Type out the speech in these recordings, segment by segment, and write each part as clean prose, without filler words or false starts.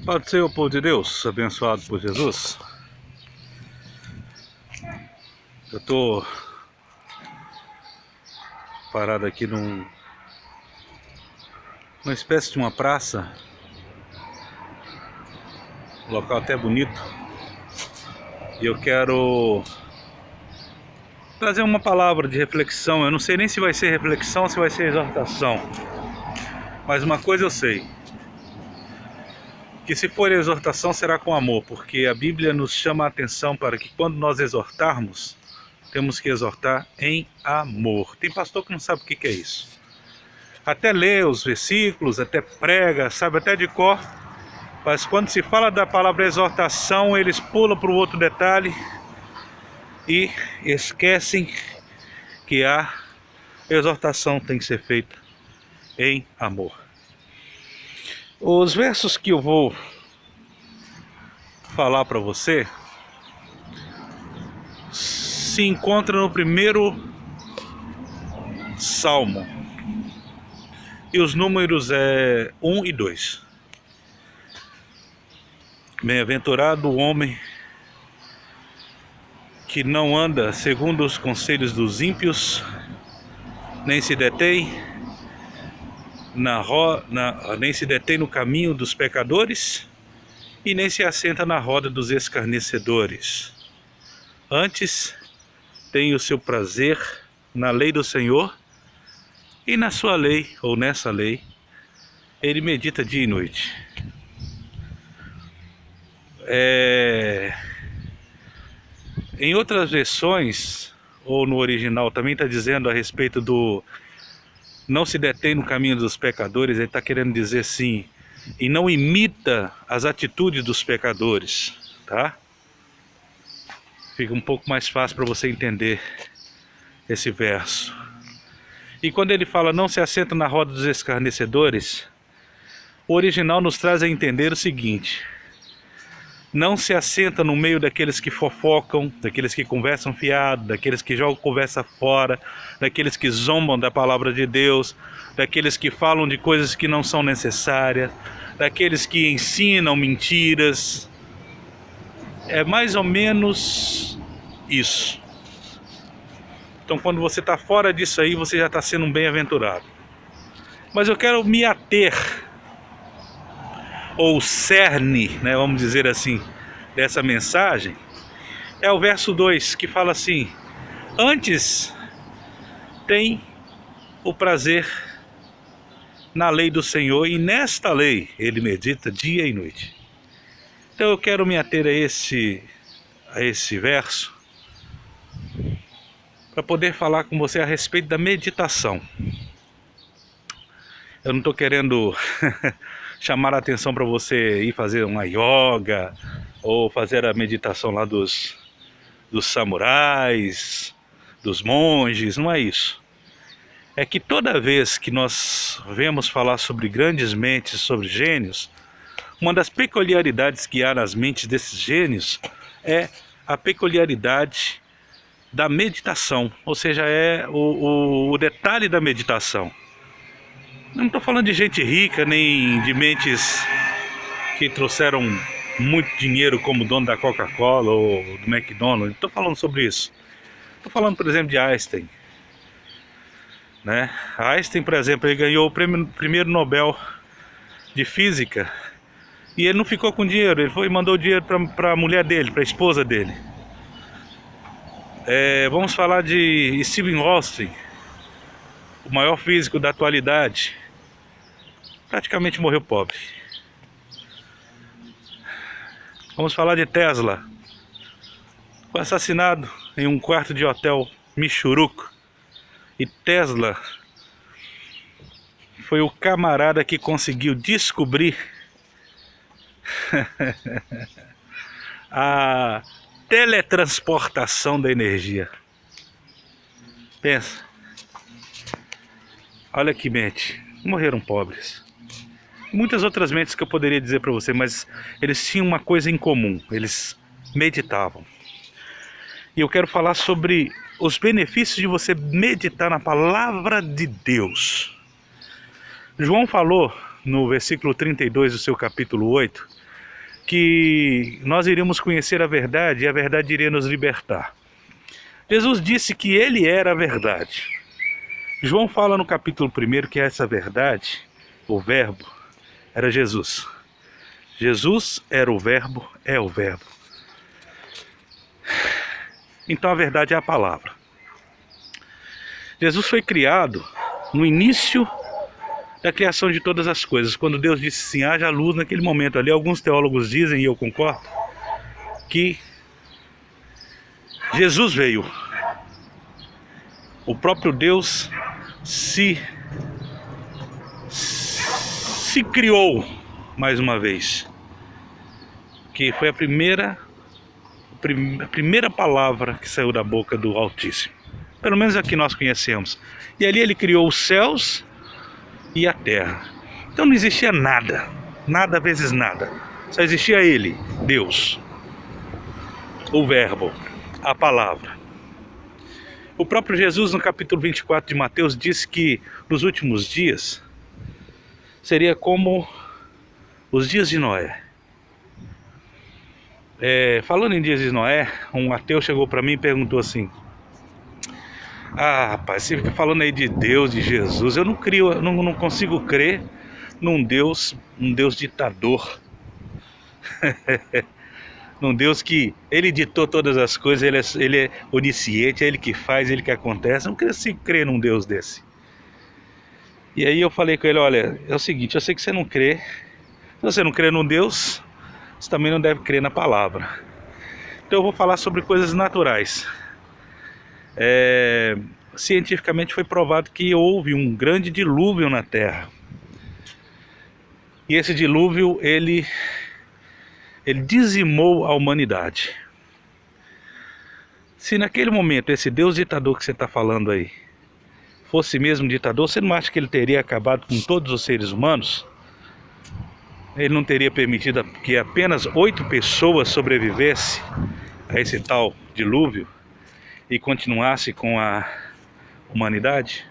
Paz do Senhor, povo de Deus, abençoado por Jesus. Eu tô parado aqui numa espécie de uma praça, um local até bonito, e eu quero trazer uma palavra de reflexão. Eu não sei nem se vai ser reflexão ou se vai ser exortação, mas uma coisa eu sei, que se for exortação será com amor, porque a Bíblia nos chama a atenção para que quando nós exortarmos, temos que exortar em amor. Tem pastor que não sabe o que é isso. Até lê os versículos, até prega, sabe até de cor, mas quando se fala da palavra exortação, eles pulam para o outro detalhe e esquecem que a exortação tem que ser feita em amor. Os versos que eu vou falar para você se encontram no primeiro Salmo, e os números é 1 e 2. Bem-aventurado o homem que não anda segundo os conselhos dos ímpios, nem se detém nem se detém no caminho dos pecadores, e nem se assenta na roda dos escarnecedores. Antes tem o seu prazer na lei do Senhor, e na sua lei, ou nessa lei, ele medita dia e noite. Em outras versões, ou no original, também está dizendo a respeito do não se detém no caminho dos pecadores. Ele está querendo dizer assim, e não imita as atitudes dos pecadores, tá? Fica um pouco mais fácil para você entender esse verso. E quando ele fala não se assenta na roda dos escarnecedores, o original nos traz a entender o seguinte: não se assenta no meio daqueles que fofocam, daqueles que conversam fiado, daqueles que jogam conversa fora, daqueles que zombam da palavra de Deus, daqueles que falam de coisas que não são necessárias, daqueles que ensinam mentiras. É mais ou menos isso. Então, quando você está fora disso aí, você já está sendo um bem-aventurado. Mas eu quero me ater, ou cerne, né, vamos dizer assim, dessa mensagem, é o verso 2, que fala assim: antes tem o prazer na lei do Senhor, e nesta lei ele medita dia e noite. Então eu quero me ater a esse verso, para poder falar com você a respeito da meditação. Eu não estou querendo chamar a atenção para você ir fazer uma yoga, ou fazer a meditação lá dos samurais, dos monges, não é isso. É que toda vez que nós vemos falar sobre grandes mentes, sobre gênios, uma das peculiaridades que há nas mentes desses gênios é a peculiaridade da meditação, ou seja, é o detalhe da meditação. Eu não estou falando de gente rica, nem de mentes que trouxeram muito dinheiro como dono da Coca-Cola ou do McDonald's. Não estou falando sobre isso. Estou falando, por exemplo, de Einstein, né? Einstein, por exemplo, ele ganhou o primeiro Nobel de Física, e ele não ficou com dinheiro. Ele foi e mandou o dinheiro para a mulher dele, para a esposa dele. Vamos falar de Stephen Hawking, o maior físico da atualidade. Praticamente morreu pobre. Vamos falar de Tesla. Foi assassinado em um quarto de hotel Michuruco. E Tesla foi o camarada que conseguiu descobrir a teletransportação da energia. Pensa. Olha que mente. Morreram pobres. Muitas outras mentes que eu poderia dizer para você, mas eles tinham uma coisa em comum: eles meditavam. E eu quero falar sobre os benefícios de você meditar na palavra de Deus. João falou no versículo 32 do seu capítulo 8, que nós iríamos conhecer a verdade e a verdade iria nos libertar. Jesus disse que Ele era a verdade. João fala no capítulo 1 que essa verdade, o verbo, era Jesus. Jesus era o verbo, é o verbo. Então a verdade é a palavra. Jesus foi criado no início da criação de todas as coisas. Quando Deus disse assim, haja luz, naquele momento ali, alguns teólogos dizem, e eu concordo, que Jesus veio. O próprio Deus se criou mais uma vez. Que foi a primeira palavra que saiu da boca do Altíssimo. Pelo menos a que nós conhecemos. E ali Ele criou os céus e a terra. Então não existia nada. Nada vezes nada. Só existia Ele, Deus. O Verbo, a palavra. O próprio Jesus, no capítulo 24 de Mateus, disse que nos últimos dias seria como os dias de Noé. Falando em dias de Noé, um ateu chegou para mim e perguntou assim: rapaz, você fica falando aí de Deus, de Jesus, eu não consigo crer num Deus ditador. Num Deus que Ele ditou todas as coisas, Ele é onisciente, é Ele que faz, Ele que acontece. Eu não consigo crer num Deus desse. E aí eu falei com ele, olha, é o seguinte, eu sei que você não crê. Se você não crê num Deus, você também não deve crer na palavra. Então eu vou falar sobre coisas naturais. Cientificamente foi provado que houve um grande dilúvio na Terra. E esse dilúvio, ele dizimou a humanidade. Se naquele momento esse Deus ditador que você está falando aí fosse mesmo ditador, você não acha que Ele teria acabado com todos os seres humanos? Ele não teria permitido que apenas 8 pessoas sobrevivessem a esse tal dilúvio e continuasse com a humanidade?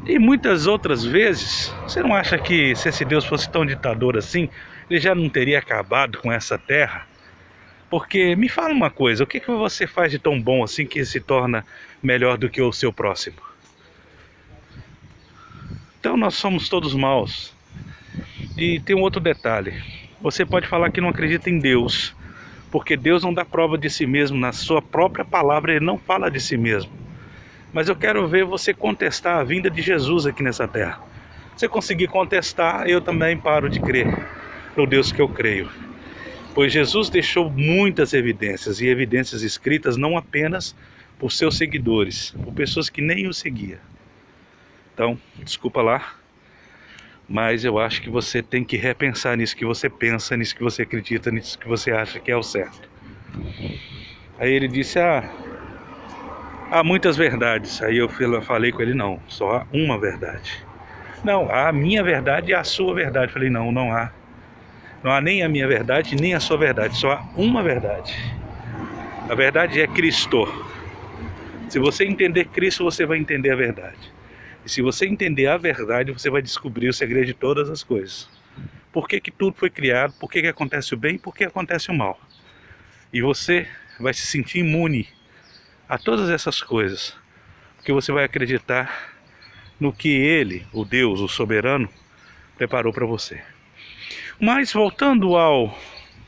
E muitas outras vezes, você não acha que se esse Deus fosse tão ditador assim, Ele já não teria acabado com essa terra? Porque, me fala uma coisa, o que você faz de tão bom assim que se torna melhor do que o seu próximo? Então nós somos todos maus. E tem um outro detalhe, você pode falar que não acredita em Deus, porque Deus não dá prova de si mesmo, na sua própria palavra Ele não fala de si mesmo. Mas eu quero ver você contestar a vinda de Jesus aqui nessa terra. Se conseguir contestar, eu também paro de crer no Deus que eu creio. Pois Jesus deixou muitas evidências, e evidências escritas não apenas por seus seguidores, por pessoas que nem o seguiam. Então, desculpa lá, mas eu acho que você tem que repensar nisso que você pensa, nisso que você acredita, nisso que você acha que é o certo. Aí ele disse, há muitas verdades. Aí eu falei com ele, não, só há uma verdade. Não, há a minha verdade e a sua verdade. Eu falei, não há. Não há nem a minha verdade, nem a sua verdade, só há uma verdade. A verdade é Cristo. Se você entender Cristo, você vai entender a verdade. E se você entender a verdade, você vai descobrir o segredo de todas as coisas. Por que tudo foi criado, por que acontece o bem, por que acontece o mal. E você vai se sentir imune a todas essas coisas, porque você vai acreditar no que Ele, o Deus, o soberano, preparou para você. Mas voltando ao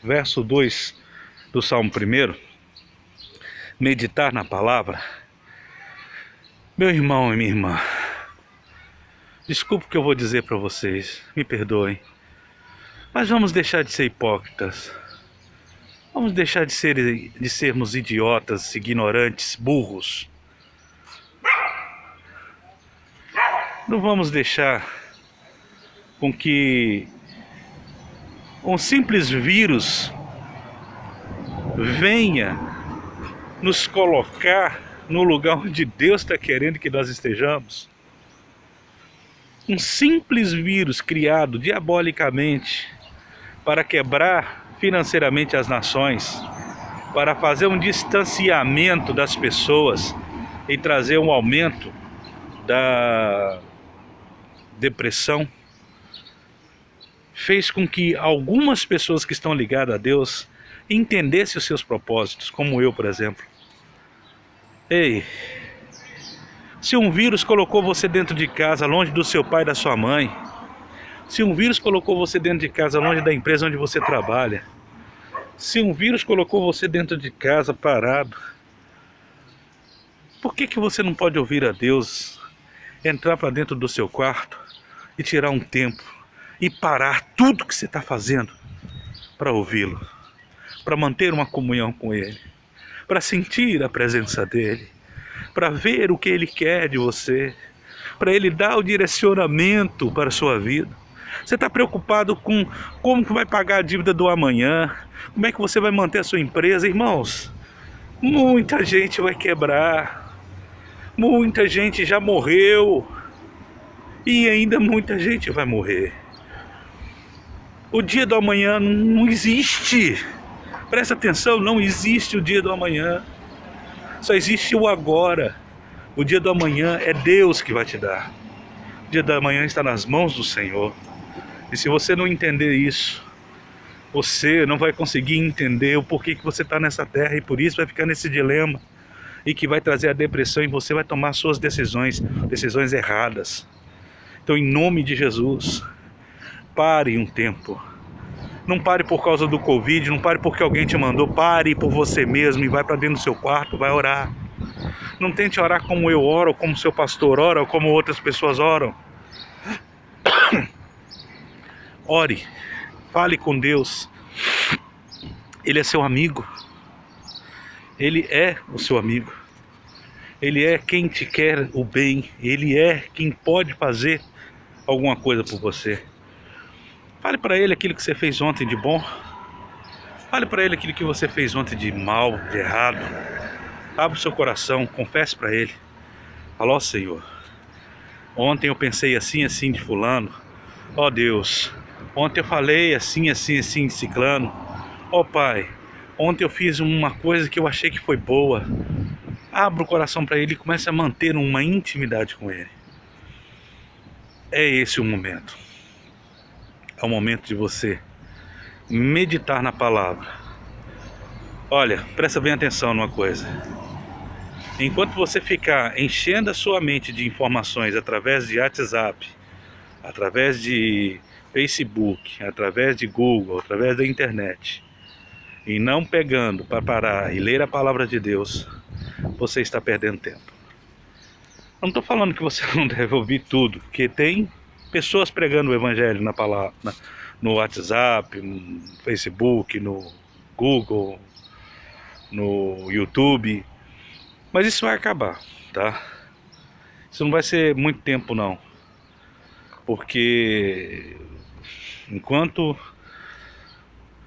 verso 2 do Salmo 1, meditar na palavra, meu irmão e minha irmã, desculpe o que eu vou dizer para vocês, me perdoem, mas vamos deixar de ser hipócritas, vamos deixar de sermos idiotas, ignorantes, burros. Não vamos deixar com que um simples vírus venha nos colocar no lugar onde Deus está querendo que nós estejamos. Um simples vírus criado diabolicamente para quebrar financeiramente as nações, para fazer um distanciamento das pessoas e trazer um aumento da depressão, fez com que algumas pessoas que estão ligadas a Deus entendessem os seus propósitos, como eu, por exemplo. Ei, se um vírus colocou você dentro de casa, longe do seu pai e da sua mãe, se um vírus colocou você dentro de casa, longe da empresa onde você trabalha, se um vírus colocou você dentro de casa parado, por que você não pode ouvir a Deus, entrar para dentro do seu quarto e tirar um tempo e parar tudo que você está fazendo para ouvi-lo, para manter uma comunhão com Ele, para sentir a presença dEle, para ver o que Ele quer de você, para Ele dar o direcionamento para a sua vida? Você está preocupado com como que vai pagar a dívida do amanhã, como é que você vai manter a sua empresa? Irmãos, muita gente vai quebrar, muita gente já morreu e ainda muita gente vai morrer. O dia do amanhã não existe. Presta atenção, não existe o dia do amanhã. Só existe o agora. O dia do amanhã é Deus que vai te dar. O dia do amanhã está nas mãos do Senhor. E se você não entender isso, você não vai conseguir entender o porquê que você está nessa terra, e por isso vai ficar nesse dilema, e que vai trazer a depressão, e você vai tomar suas decisões erradas. Então, em nome de Jesus, pare um tempo. Não pare por causa do Covid, não pare porque alguém te mandou, pare por você mesmo e vai para dentro do seu quarto, vai orar. Não tente orar como eu oro, ou como seu pastor ora, ou como outras pessoas oram. Ore, fale com Deus. Ele é seu amigo. Ele é o seu amigo. Ele é quem te quer o bem. Ele é quem pode fazer alguma coisa por você. Fale para Ele aquilo que você fez ontem de bom. Fale para Ele aquilo que você fez ontem de mal, de errado. Abra o seu coração, confesse para Ele. Alô, Senhor, ontem eu pensei assim, assim de fulano. Ó Deus, ontem eu falei assim, assim, assim de ciclano. Ó Pai, ontem eu fiz uma coisa que eu achei que foi boa. Abra o coração para Ele e comece a manter uma intimidade com Ele. É esse o momento. É o momento de você meditar na palavra. Olha, presta bem atenção numa coisa. Enquanto você ficar enchendo a sua mente de informações através de WhatsApp, através de Facebook, através de Google, através da internet, e não pegando para parar e ler a palavra de Deus, você está perdendo tempo. Eu não estou falando que você não deve ouvir tudo, porque tem pessoas pregando o evangelho na palavra, no WhatsApp, no Facebook, no Google, no YouTube, mas isso vai acabar, tá? Isso não vai ser muito tempo não, porque enquanto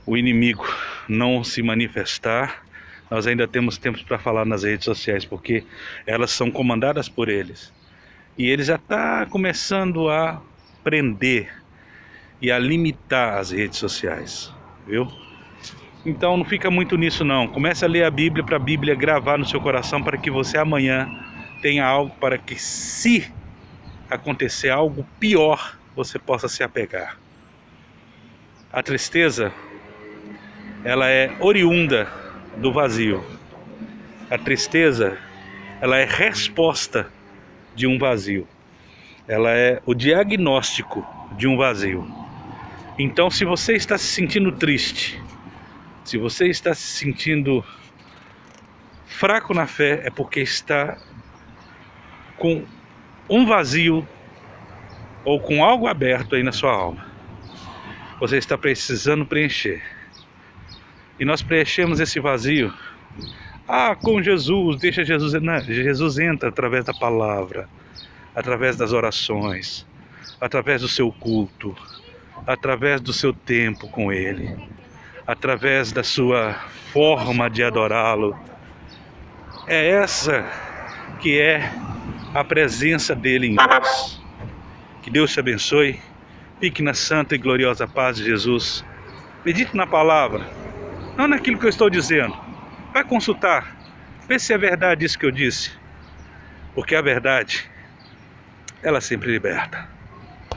o inimigo não se manifestar, nós ainda temos tempo para falar nas redes sociais, porque elas são comandadas por eles. E ele já está começando a prender e a limitar as redes sociais, viu? Então não fica muito nisso não. Comece a ler a Bíblia, para a Bíblia gravar no seu coração, para que você amanhã tenha algo para que, se acontecer algo pior, você possa se apegar. A tristeza, ela é oriunda do vazio. A tristeza, ela é resposta de um vazio. Ela é o diagnóstico de um vazio. Então, se você está se sentindo triste, se você está se sentindo fraco na fé, é porque está com um vazio ou com algo aberto aí na sua alma. Você está precisando preencher. E nós preenchemos esse vazio. Com Jesus, deixa Jesus. Não, Jesus entra através da palavra, através das orações, através do seu culto, através do seu tempo com Ele, através da sua forma de adorá-lo. É essa que é a presença dEle em nós. Que Deus te abençoe. Fique na santa e gloriosa paz de Jesus. Medite na palavra, não naquilo que eu estou dizendo. Vai consultar, vê se é verdade isso que eu disse, porque a verdade, ela sempre liberta.